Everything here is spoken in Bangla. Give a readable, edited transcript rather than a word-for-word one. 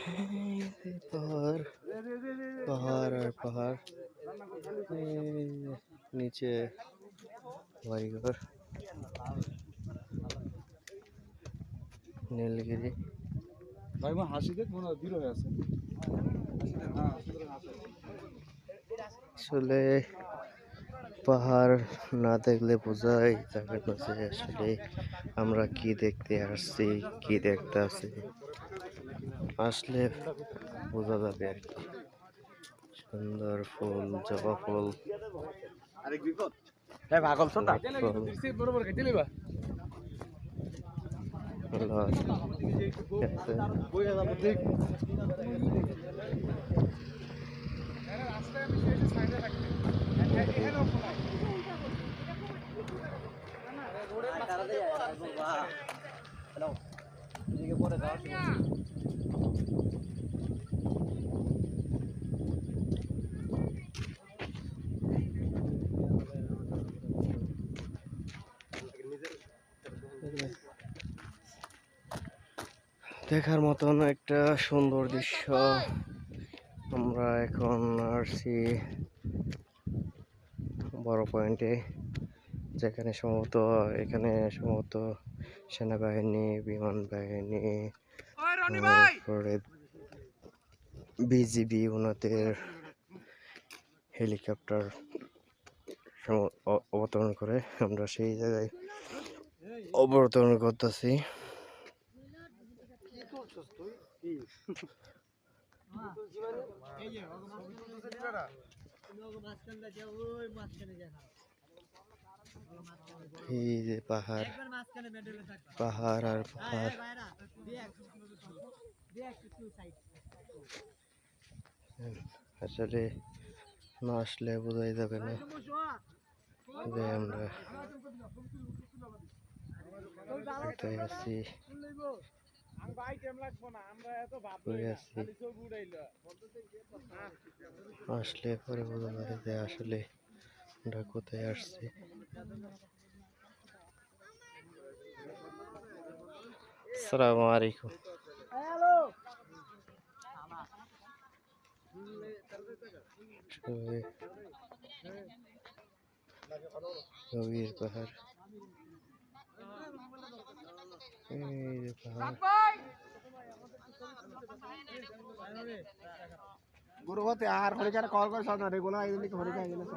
পাহাড় পাহাড় আর পাহাড়, নিচে বাড়িঘর, নীলগিরি। ভাই মা হাসি দেখ মনে হয় দৃঢ় হয়ে আছে। আসলে পাহাড় না দেখলে বোঝাই যাবে না যে আসলে আমরা কি দেখতে আসছি, কি দেখতে আসছি। আসলে বোঝা যাবে আর কি। সুন্দর ফুল, জবা ফুল, দেখার মতন একটা সুন্দর দৃশ্য। আমরা এখন আসছি বড় পয়েন্টে, যেখানে সম্ভবত সেনাবাহিনী, বিমান বাহিনী, তারপরে বিজিবি ওনাদের হেলিকপ্টার অবতরণ করে। আমরা সেই জায়গায় অবতরণ করতেছি। এই যে পাহাড়, পাহাড় আর পাহাড়। আসলে না আসলে বোঝাই যাবে না যে আমরা কোথায় আছি, আসলে পরে বোঝা যাবে যে আসলে আমরা কোথায় আসছি। আসসালামু আলাইকুম। গভীর পাহাড়, এই যে পাহাড়। গুরু হতে আর হরিকার কল করে সব না রেগুলার আইদিন কি হরিকা আইদিন সব